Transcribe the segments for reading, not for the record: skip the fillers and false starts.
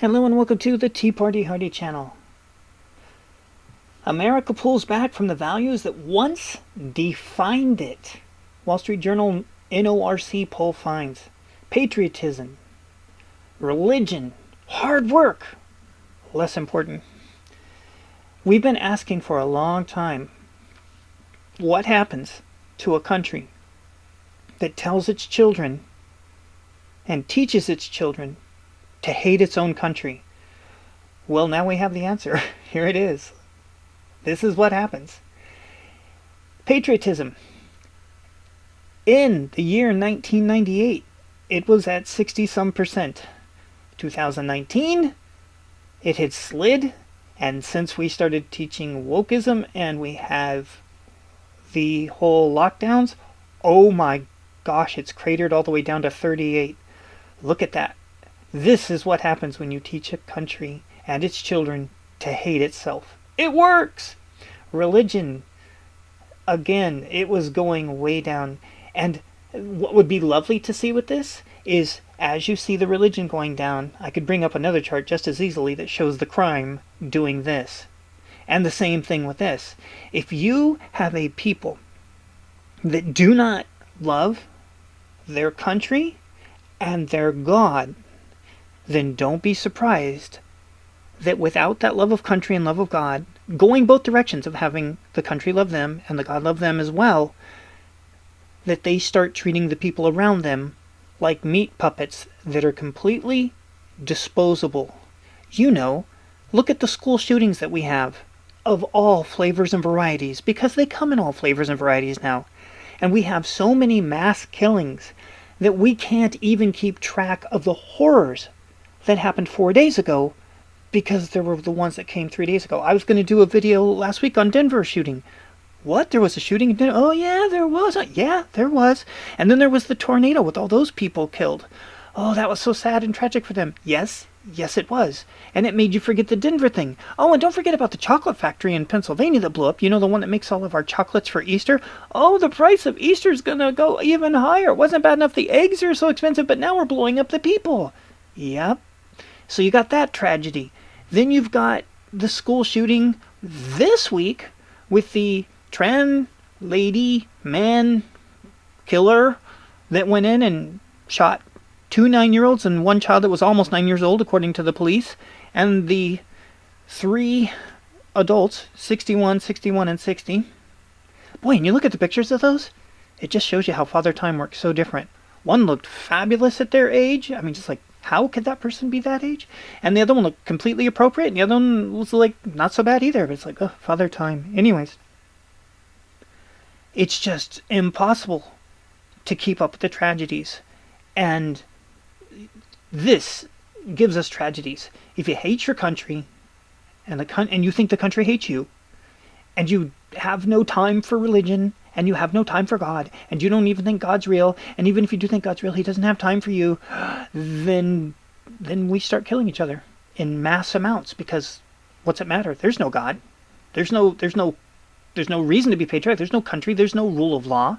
Hello and welcome to the Tea Party Hardy channel. America pulls back from the values that once defined it. Wall Street Journal NORC poll finds patriotism, religion, hard work, less important. We've been asking for a long time, what happens to a country that tells its children and teaches its children to hate its own country? Well, now we have the answer. Here it is. This is what happens. Patriotism. In the year 1998, it was at 60-some%. 2019, it had slid, and since we started teaching wokeism and we have the whole lockdowns, oh my gosh, it's cratered all the way down to 38. Look at that. This is what happens when you teach a country and its children to hate itself. It works! Religion, again, it was going way down. And what would be lovely to see with this is, as you see the religion going down, I could bring up another chart just as easily that shows the crime doing this. And the same thing with this. If you have a people that do not love their country and their God, then don't be surprised that without that love of country and love of God, going both directions of having the country love them and the God love them as well, that they start treating the people around them like meat puppets that are completely disposable. You know, look at the school shootings that we have of all flavors and varieties, because they come in all flavors and varieties now. And we have so many mass killings that we can't even keep track of the horrors that happened 4 days ago, because there were the ones that came 3 days ago. I was going to do a video last week on Denver shooting. What? There was a shooting in Denver? Oh yeah, there was. Yeah, there was. And then there was the tornado with all those people killed. Oh, that was so sad and tragic for them. Yes, it was. And it made you forget the Denver thing. Oh, and don't forget about the chocolate factory in Pennsylvania that blew up. You know, the one that makes all of our chocolates for Easter? Oh, the price of Easter's gonna go even higher. It wasn't bad enough the eggs are so expensive, but now we're blowing up the people. Yep. So you got that tragedy. Then you've got the school shooting this week with the trans lady man killer that went in and shot 2 9-year-olds and one child that was almost 9 years old, according to the police, and the 3 adults, 61, and 60. Boy, and you look at the pictures of those, it just shows you how Father Time works so different. One looked fabulous at their age. I mean, just like, how could that person be that age? And the other one looked completely appropriate, and the other one was like not so bad either. But it's like, oh, Father Time. Anyways, it's just impossible to keep up with the tragedies. And this gives us tragedies. If you hate your country, and you think the country hates you, and you have no time for religion, and you have no time for God, and you don't even think God's real, and even if you do think God's real, he doesn't have time for you, then we start killing each other in mass amounts, because what's it matter? There's no God. There's no reason to be patriotic. There's no country. There's no rule of law.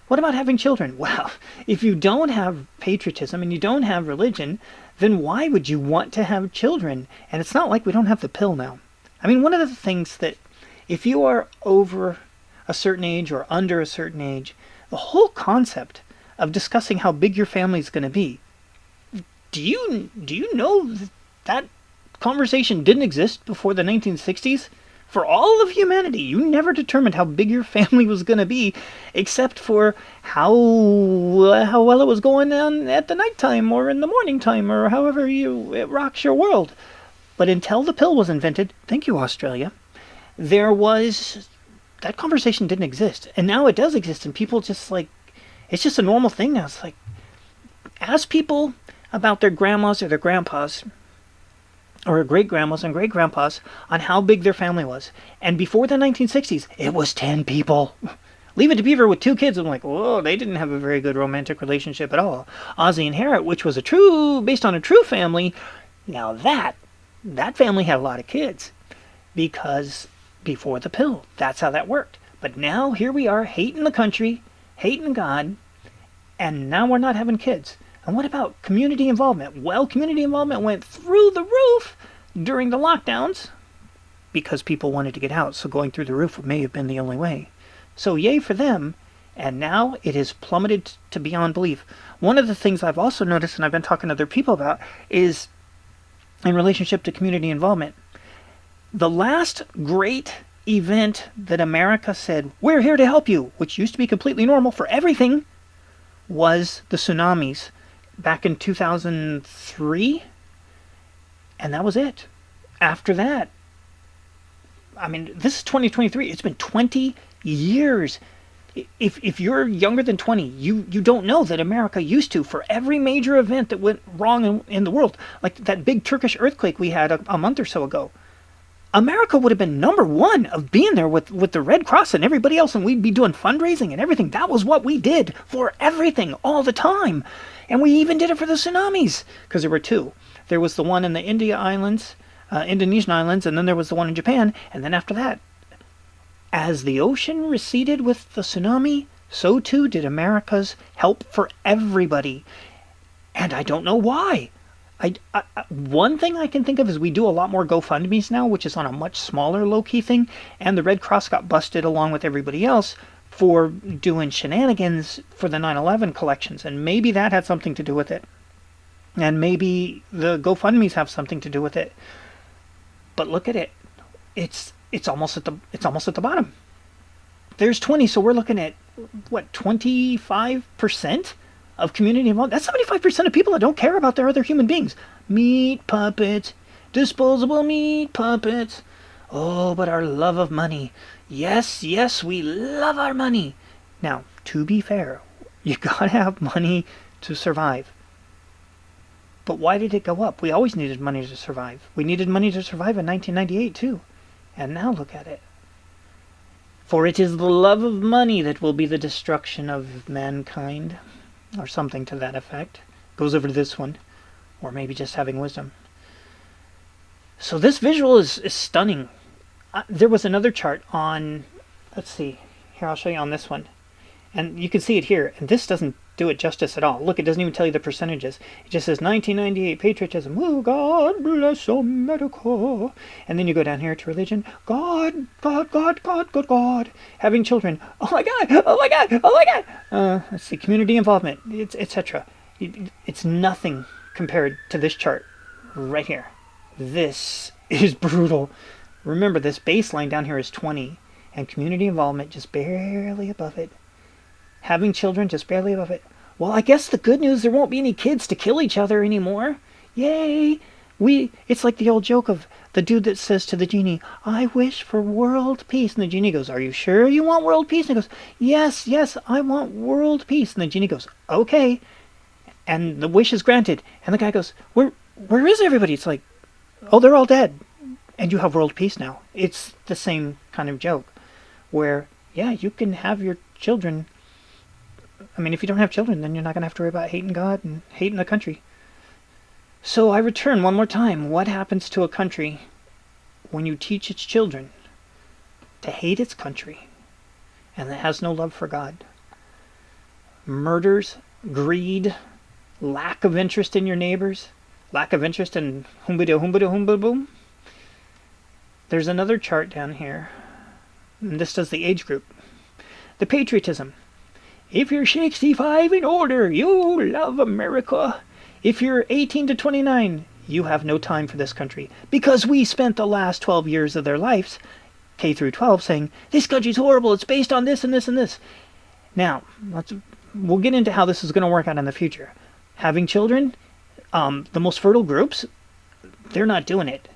What about having children? Well, if you don't have patriotism and you don't have religion, then why would you want to have children? And it's not like we don't have the pill now. I mean, one of the things that if you are over a certain age or under a certain age, the whole concept of discussing how big your family is going to be, do you know that conversation didn't exist before the 1960s? For all of humanity, you never determined how big your family was going to be, except for how well it was going on at the nighttime or in the morning time, or however it rocks your world. But until the pill was invented, thank you, Australia, that conversation didn't exist. And now it does exist, and people just like, it's just a normal thing now. It's like, ask people about their grandmas or their grandpas, or great-grandmas and great-grandpas, on how big their family was. And before the 1960s, it was 10 people. Leave It to Beaver with 2 kids, I'm like, whoa, they didn't have a very good romantic relationship at all. Ozzie and Harriet, which was based on a true family, now that family had a lot of kids. Because before the pill, that's how that worked. But now, here we are, hating the country, hating God, and now we're not having kids. And what about community involvement? Well, community involvement went through the roof during the lockdowns because people wanted to get out, so going through the roof may have been the only way. So yay for them, and now it has plummeted to beyond belief. One of the things I've also noticed, and I've been talking to other people about, is in relationship to community involvement. The last great event that America said, we're here to help you, which used to be completely normal for everything, was the tsunamis back in 2003, and that was it. After that, I mean, this is 2023. It's been 20 years. If you're younger than 20, you don't know that America used to, for every major event that went wrong in the world, like that big Turkish earthquake we had a month or so ago, America would have been number one of being there with the Red Cross and everybody else, and we'd be doing fundraising and everything. That was what we did for everything all the time. And we even did it for the tsunamis, because there were two. There was the one in the Indonesian islands, and then there was the one in Japan. And then after that, as the ocean receded with the tsunami, so too did America's help for everybody. And I don't know why. One thing I can think of is we do a lot more GoFundMes now, which is on a much smaller low-key thing, and the Red Cross got busted along with everybody else for doing shenanigans for the 9/11 collections, and maybe that had something to do with it. And maybe the GoFundMes have something to do with it. But look at it. It's almost at the bottom. There's 20, so we're looking at what, 25% of community involvement? That's 75% of people that don't care about their other human beings. Meat puppets, disposable meat puppets. Oh, but our love of money. Yes, we love our money. Now, to be fair, you gotta have money to survive. But why did it go up? We always needed money to survive. We needed money to survive in 1998 too. And now look at it. For it is the love of money that will be the destruction of mankind. Or something to that effect. Goes over to this one. Or maybe just having wisdom. So this visual is stunning. There was another chart on, let's see, here I'll show you on this one. And you can see it here, and this doesn't do it justice at all. Look, it doesn't even tell you the percentages. It just says 1998 patriotism. Oh, God bless America. And then you go down here to religion. God. Having children. Oh my God. Let's see, community involvement, etc. It's nothing compared to this chart right here. This is brutal. Remember, this baseline down here is 20, and community involvement just barely above it. Having children just barely above it. Well, I guess the good news, there won't be any kids to kill each other anymore. Yay! It's like the old joke of the dude that says to the genie, I wish for world peace. And the genie goes, are you sure you want world peace? And he goes, yes, I want world peace. And the genie goes, okay. And the wish is granted. And the guy goes, where is everybody? It's like, oh, they're all dead. And you have world peace now. It's the same kind of joke where, yeah, you can have your children. I mean, if you don't have children, then you're not going to have to worry about hating God and hating the country. So I return one more time. What happens to a country when you teach its children to hate its country and that has no love for God? Murders, greed, lack of interest in your neighbors, lack of interest in humbada boom. There's another chart down here, and this does the age group. The patriotism. If you're 65 and older, you love America. If you're 18 to 29, you have no time for this country. Because we spent the last 12 years of their lives, K through 12, saying, this country's horrible, it's based on this and this and this. Now, we'll get into how this is going to work out in the future. Having children, the most fertile groups, they're not doing it.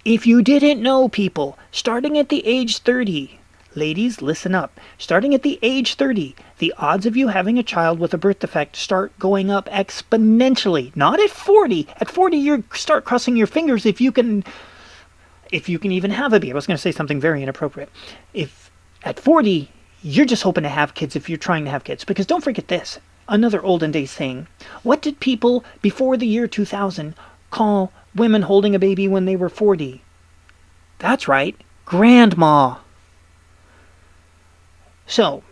If you didn't know, people, starting at the age 30, ladies, listen up. Starting at the age 30, the odds of you having a child with a birth defect start going up exponentially. Not at 40. At 40, you start crossing your fingers if you can even have a baby. I was going to say something very inappropriate. If at 40, you're just hoping to have kids if you're trying to have kids. Because don't forget this, another olden days saying. What did people before the year 2000 call women holding a baby when they were 40? That's right, grandma. So,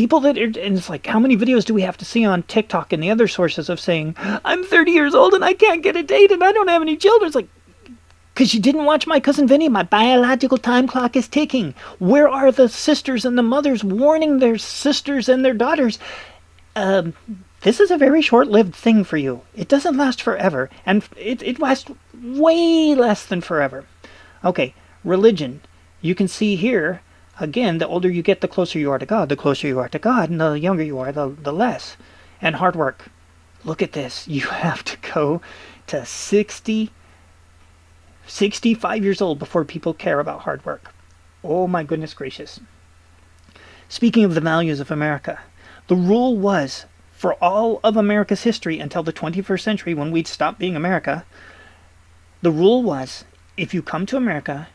people that are, and it's like, how many videos do we have to see on TikTok and the other sources of saying, I'm 30 years old and I can't get a date and I don't have any children? It's like, because you didn't watch My Cousin Vinny, my biological time clock is ticking. Where are the sisters and the mothers warning their sisters and their daughters? This is a very short-lived thing for you. It doesn't last forever, and it lasts way less than forever. Okay, religion. You can see here, again, the older you get, the closer you are to God. The closer you are to God, and the younger you are, the less. And hard work. Look at this. You have to go to 65 years old before people care about hard work. Oh my goodness gracious. Speaking of the values of America, the rule was, for all of America's history until the 21st century when we'd stop being America, the rule was, if you come to America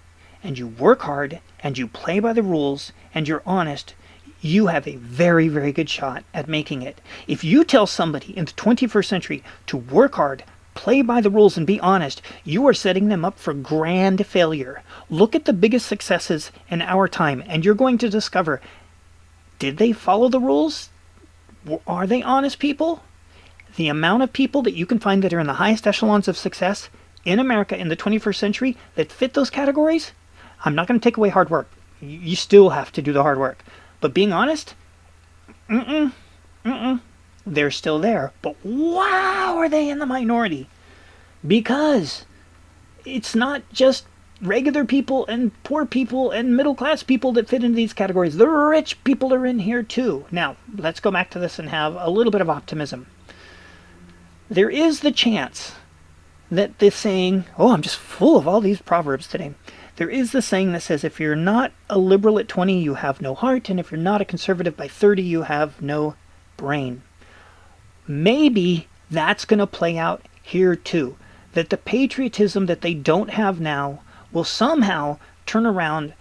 and you work hard and you play by the rules and you're honest, you have a very, very good shot at making it. If you tell somebody in the 21st century to work hard, play by the rules, and be honest, you are setting them up for grand failure. Look at the biggest successes in our time, and you're going to discover, did they follow the rules? Are they honest people? The amount of people that you can find that are in the highest echelons of success in America in the 21st century that fit those categories, I'm not going to take away hard work. You still have to do the hard work. But being honest, they're still there. But wow, are they in the minority? Because it's not just regular people and poor people and middle class people that fit into these categories. The rich people are in here too. Now, let's go back to this and have a little bit of optimism. There is the chance that this saying, oh, I'm just full of all these proverbs today. There is the saying that says, if you're not a liberal at 20, you have no heart, and if you're not a conservative by 30, you have no brain. Maybe that's going to play out here too. That the patriotism that they don't have now will somehow turn around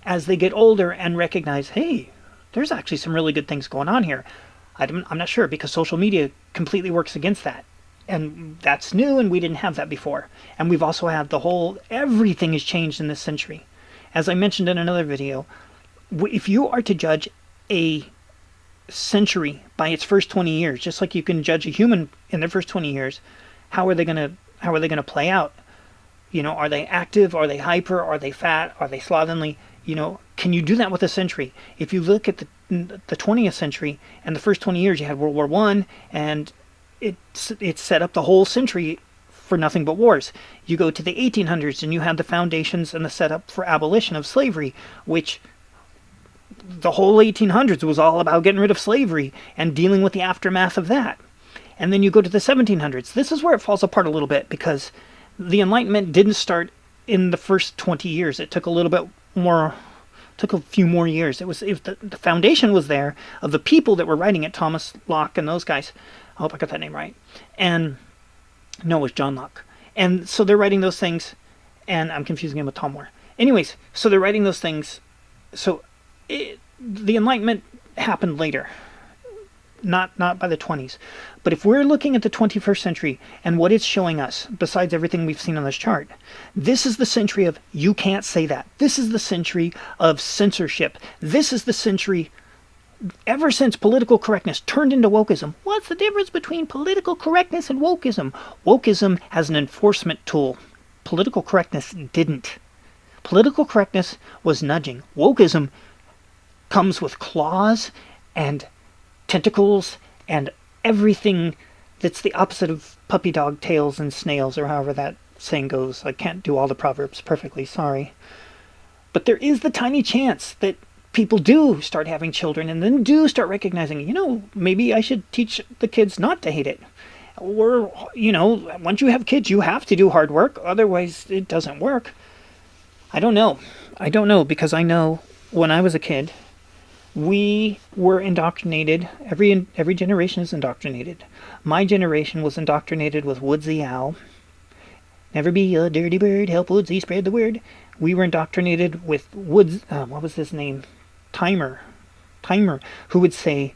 as they get older and recognize, hey, there's actually some really good things going on here. I'm not sure, because social media completely works against that. And that's new, and we didn't have that before. And we've also had everything has changed in this century. As I mentioned in another video, if you are to judge a century by its first 20 years, just like you can judge a human in their first 20 years, how are they going to play out? You know, are they active? Are they hyper? Are they fat? Are they slovenly? You know, can you do that with a century? If you look at the 20th century and the first 20 years, you had World War I, and it set up the whole century for nothing but wars. You go to the 1800s and you had the foundations and the setup for abolition of slavery, which the whole 1800s was all about getting rid of slavery and dealing with the aftermath of that. And then you go to the 1700s. This is where it falls apart a little bit, because the Enlightenment didn't start in the first 20 years. It took a little bit more, took a few more years. The foundation was there of the people that were writing it, Thomas Locke and those guys. I hope I got that name right. And no, it was John Locke. And so they're writing those things, and I'm confusing him with Tom Moore. Anyways, so they're writing those things. So the Enlightenment happened later, not by the 20s. But if we're looking at the 21st century and what it's showing us, besides everything we've seen on this chart, this is the century of you can't say that. This is the century of censorship. This is the century, ever since political correctness turned into wokeism. What's the difference between political correctness and wokeism? Wokeism has an enforcement tool. Political correctness didn't. Political correctness was nudging. Wokeism comes with claws and tentacles and everything that's the opposite of puppy dog tails and snails, or however that saying goes. I can't do all the proverbs perfectly, sorry. But there is the tiny chance that people do start having children and then do start recognizing, you know, maybe I should teach the kids not to hate it. Or, you know, once you have kids, you have to do hard work. Otherwise, it doesn't work. I don't know. Because I know when I was a kid, we were indoctrinated. Every generation is indoctrinated. My generation was indoctrinated with Woodsy Owl. Never be a dirty bird, help Woodsy spread the word. We were indoctrinated with what was his name? Timer, who would say,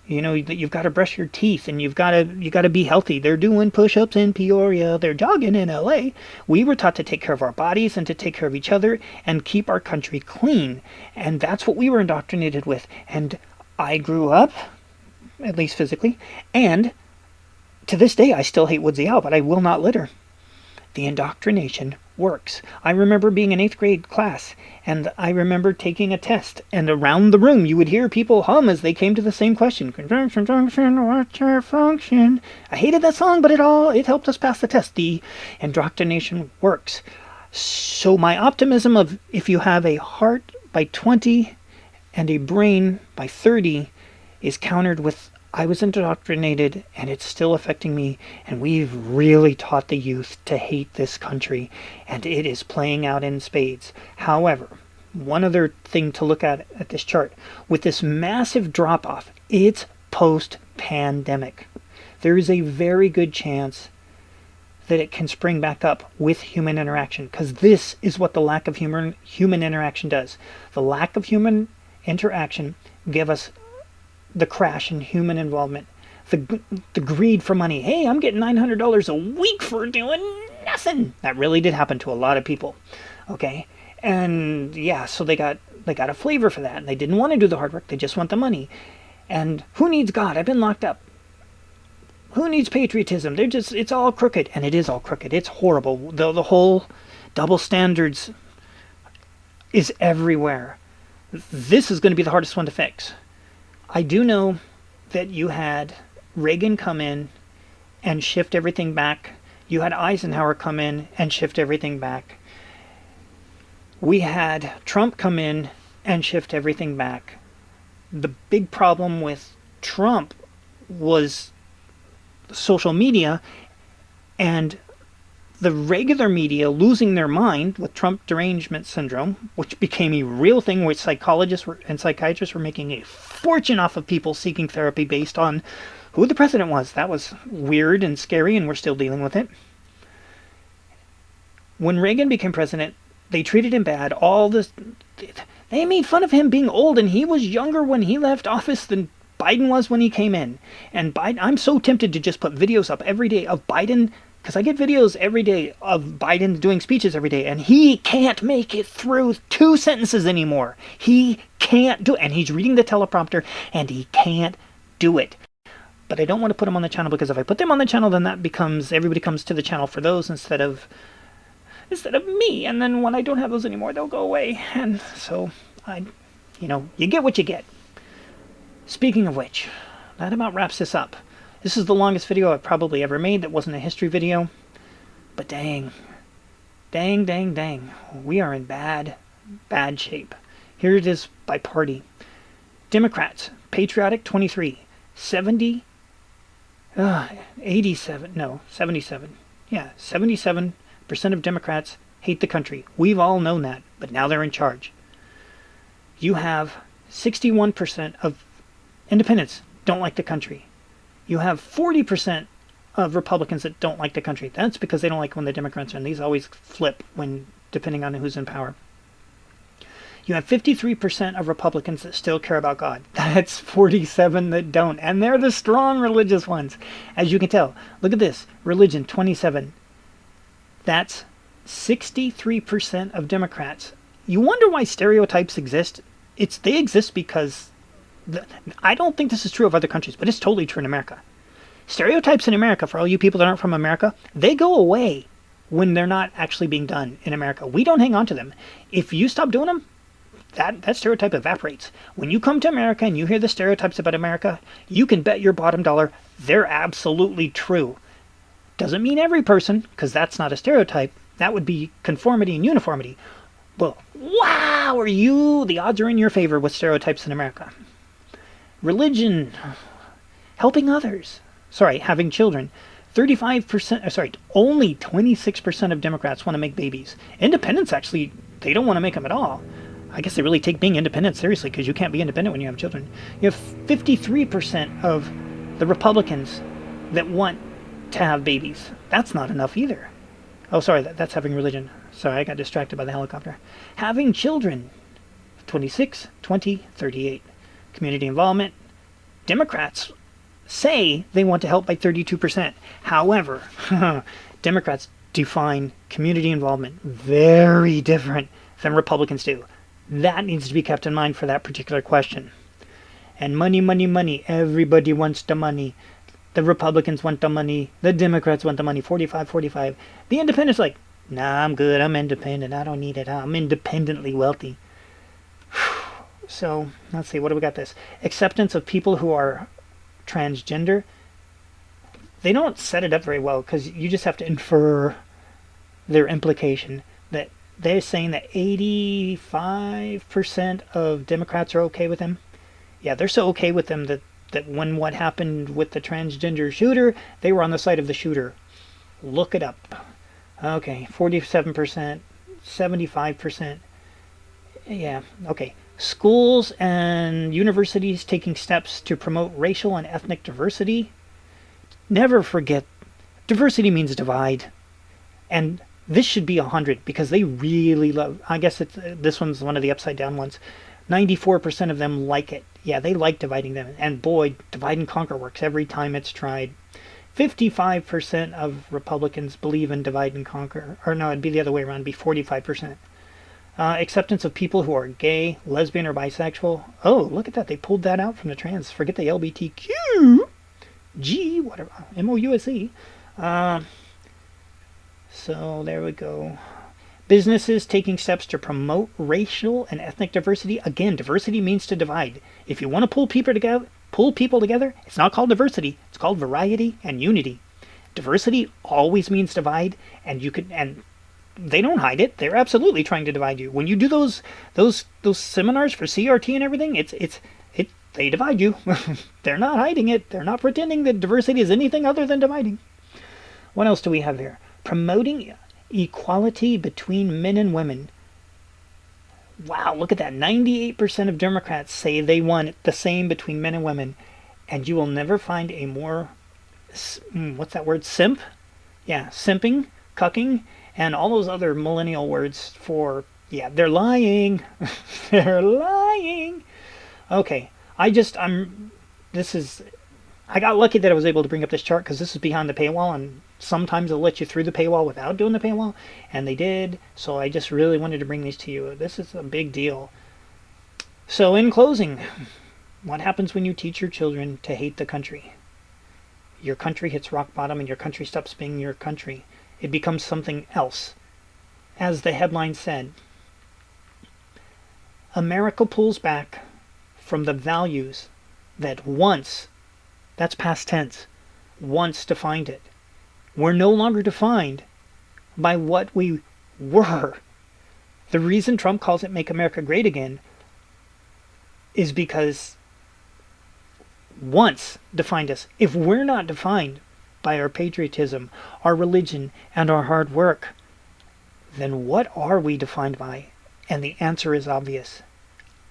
you know, that you've got to brush your teeth and you got to be healthy. They're doing push-ups in Peoria, they're jogging in LA. We were taught to take care of our bodies and to take care of each other and keep our country clean. And that's what we were indoctrinated with. And I grew up, at least physically, and to this day I still hate Woodsy Owl, but I will not litter. The indoctrination works. I remember being in 8th grade class, and I remember taking a test, and around the room you would hear people hum as they came to the same question. Conjunction, junction, what's your function? I hated that song, but it helped us pass the test. The indoctrination works. So my optimism of if you have a heart by 20 and a brain by 30 is countered with I was indoctrinated and it's still affecting me, and we've really taught the youth to hate this country, and it is playing out in spades. However, one other thing to look at this chart, with this massive drop off, it's post-pandemic. There is a very good chance that it can spring back up with human interaction, because this is what the lack of human interaction does. The lack of human interaction give us the crash in human involvement, the greed for money. Hey, I'm getting $900 a week for doing nothing. That really did happen to a lot of people. Okay, and yeah, so they got a flavor for that, and they didn't want to do the hard work. They just want the money. And who needs God? I've been locked up. Who needs patriotism? It's all crooked, and it is all crooked. It's horrible. The whole double standards is everywhere. This is going to be the hardest one to fix. I do know that you had Reagan come in and shift everything back. You had Eisenhower come in and shift everything back. We had Trump come in and shift everything back. The big problem with Trump was social media and the regular media losing their mind with Trump derangement syndrome, which became a real thing where psychologists and psychiatrists were making a fortune off of people seeking therapy based on who the president was. That was weird and scary, and we're still dealing with it. When Reagan became president, they treated him bad. They made fun of him being old, and he was younger when he left office than Biden was when he came in. And Biden, I'm so tempted to just put videos up every day of Biden, because I get videos every day of Biden doing speeches every day, and he can't make it through 2 sentences anymore. He can't do it, and he's reading the teleprompter, and he can't do it. But I don't want to put them on the channel, because if I put them on the channel, then that becomes everybody comes to the channel for those instead of me, and then when I don't have those anymore, they'll go away. And so you get what you get. Speaking of which, that about wraps this up. This is the longest video I've probably ever made that wasn't a history video. But dang, we are in bad shape. Here it is by party. Democrats, patriotic 23, 77. Yeah, 77% of Democrats hate the country. We've all known that, but now they're in charge. You have 61% of independents don't like the country. You have 40% of Republicans that don't like the country. That's because they don't like when the Democrats are in. These always flip when depending on who's in power. You have 53% of Republicans that still care about God. That's 47 that don't. And they're the strong religious ones. As you can tell. Look at this. Religion, 27. That's 63% of Democrats. You wonder why stereotypes exist? They exist because I don't think this is true of other countries, but it's totally true in America. Stereotypes in America, for all you people that aren't from America, they go away when they're not actually being done in America. We don't hang on to them. If you stop doing them, that stereotype evaporates. When you come to America and you hear the stereotypes about America, you can bet your bottom dollar they're absolutely true. Doesn't mean every person, because that's not a stereotype. That would be conformity and uniformity. Well, wow, the odds are in your favor with stereotypes in America. Religion, helping others, having children. 35%, only 26% of Democrats want to make babies. Independents, actually, they don't want to make them at all. I guess they really take being independent seriously, because you can't be independent when you have children. You have 53% of the Republicans that want to have babies. That's not enough either. Oh, sorry, that's having religion. Sorry, I got distracted by the helicopter. Having children, 26, 20, 38. Community involvement. Democrats say they want to help by 32%. However, Democrats define community involvement very different than Republicans do. That needs to be kept in mind for that particular question. And money, money, money. Everybody wants the money. The Republicans want the money. The Democrats want the money. 45, 45. The independents like, nah, I'm good. I'm independent. I don't need it. I'm independently wealthy. So, let's see. What do we got this? Acceptance of people who are transgender. They don't set it up very well because you just have to infer their implication. That they're saying that 85% of Democrats are okay with them. Yeah, they're so okay with them that when what happened with the transgender shooter, they were on the side of the shooter. Look it up. Okay, 47%, 75%. Yeah, okay. Schools and universities taking steps to promote racial and ethnic diversity. Never forget, diversity means divide. And this should be 100 because they really love, I guess this one's one of the upside down ones. 94% of them like it. Yeah, they like dividing them. And boy, divide and conquer works every time it's tried. 55% of Republicans believe in divide and conquer. Or no, it'd be the other way around, it'd be 45%. Acceptance of people who are gay, lesbian, or bisexual. Oh, look at that. They pulled that out from the trans. Forget the LBTQ. G, whatever. MOUSE. So there we go. Businesses taking steps to promote racial and ethnic diversity. Again, diversity means to divide. If you want to pull people together, it's not called diversity. It's called variety and unity. Diversity always means divide, and they don't hide it. They're absolutely trying to divide you. When you do those seminars for CRT and everything, they divide you. They're not hiding it. They're not pretending that diversity is anything other than dividing. What else do we have here? Promoting equality between men and women. Wow, look at that. 98% of Democrats say they want the same between men and women. And you will never find a more, what's that word? Simp? Yeah, simping, cucking, and all those other millennial words for, yeah, they're lying. They're lying. Okay, I got lucky that I was able to bring up this chart because this is behind the paywall, and sometimes they'll let you through the paywall without doing the paywall, and they did, so I just really wanted to bring these to you. This is a big deal. So in closing, what happens when you teach your children to hate the country? Your country hits rock bottom and your country stops being your country. It becomes something else. As the headline said, America pulls back from the values that once, that's past tense, once defined it. We're no longer defined by what we were. The reason Trump calls it Make America Great Again is because once defined us. If we're not defined by our patriotism, our religion, and our hard work, then what are we defined by? And the answer is obvious.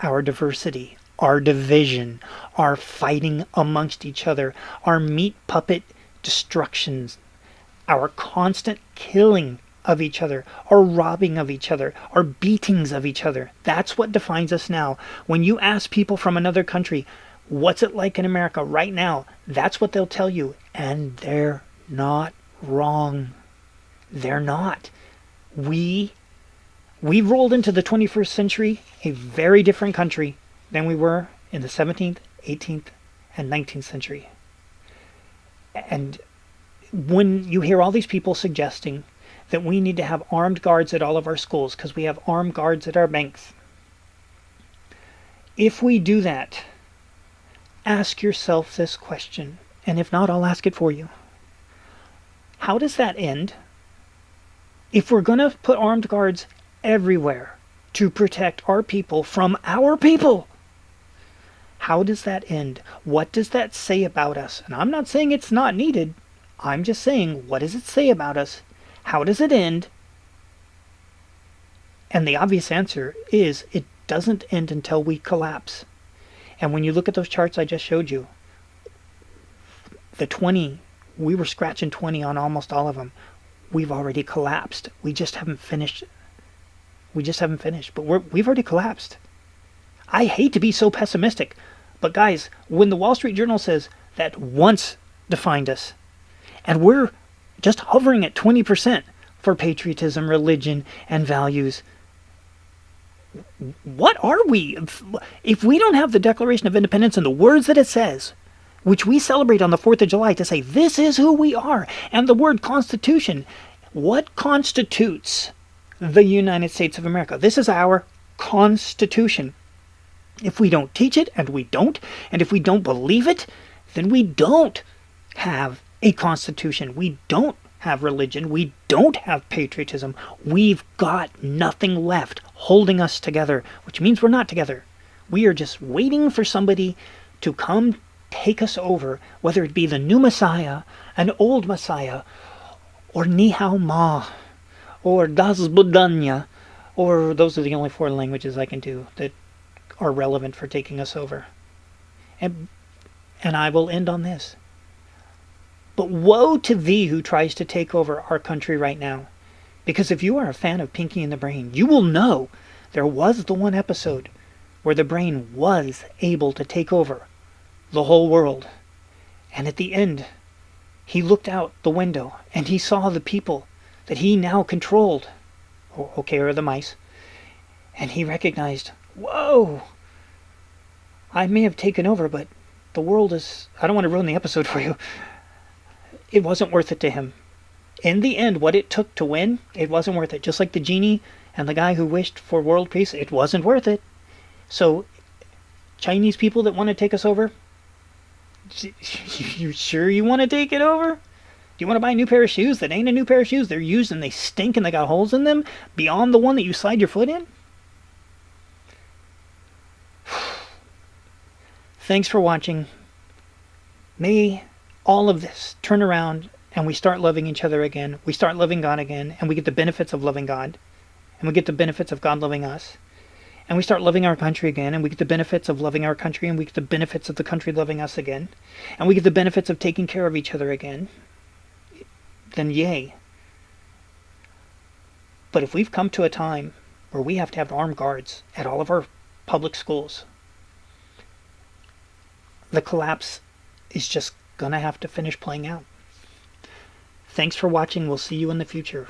Our diversity, our division, our fighting amongst each other, our meat puppet destructions, our constant killing of each other, our robbing of each other, our beatings of each other. That's what defines us now. When you ask people from another country, what's it like in America right now? That's what they'll tell you. And they're not wrong. They're not. We've rolled into the 21st century a very different country than we were in the 17th, 18th, and 19th century. And when you hear all these people suggesting that we need to have armed guards at all of our schools because we have armed guards at our banks, if we do that, ask yourself this question, and if not, I'll ask it for you. How does that end? If we're going to put armed guards everywhere to protect our people from our people, how does that end? What does that say about us? And I'm not saying it's not needed. I'm just saying, what does it say about us? How does it end? And the obvious answer is it doesn't end until we collapse. And when you look at those charts I just showed you, the 20, we were scratching 20 on almost all of them. We've already collapsed. We just haven't finished. But we've already collapsed. I hate to be so pessimistic, but guys, when the Wall Street Journal says that once defined us, and we're just hovering at 20% for patriotism, religion, and values, What are we? If we don't have the Declaration of Independence and the words that it says, which we celebrate on the 4th of July to say this is who we are, and the word Constitution, what constitutes the United States of America? This is our Constitution. If we don't teach it, and we don't, and if we don't believe it, then we don't have a Constitution. We don't have religion. We don't have patriotism. We've got nothing left holding us together, which means we're not together. We are just waiting for somebody to come take us over, whether it be the new Messiah, an old Messiah, or Ni Hao Ma, or Das Budanya, or those are the only 4 languages I can do that are relevant for taking us over. And I will end on this. But woe to thee who tries to take over our country right now. Because if you are a fan of Pinky and the Brain, you will know there was the one episode where the brain was able to take over the whole world. And at the end, he looked out the window and he saw the people that he now controlled. Okay, or the mice. And he recognized, whoa, I may have taken over, but the world is... I don't want to ruin the episode for you. It wasn't worth it to him. In the end, what it took to win, it wasn't worth it. Just like the genie and the guy who wished for world peace, it wasn't worth it. So, Chinese people that want to take us over, you sure you want to take it over? Do you want to buy a new pair of shoes that ain't a new pair of shoes? They're used and they stink and they got holes in them beyond the one that you slide your foot in? Thanks for watching. May all of this turn around and we start loving each other again. We start loving God again, and we get the benefits of loving God. And we get the benefits of God loving us. And we start loving our country again, and we get the benefits of loving our country, and we get the benefits of the country loving us again. And we get the benefits of taking care of each other again. Then yay. But if we've come to a time where we have to have armed guards at all of our public schools, the collapse is just gonna have to finish playing out. Thanks for watching. We'll see you in the future.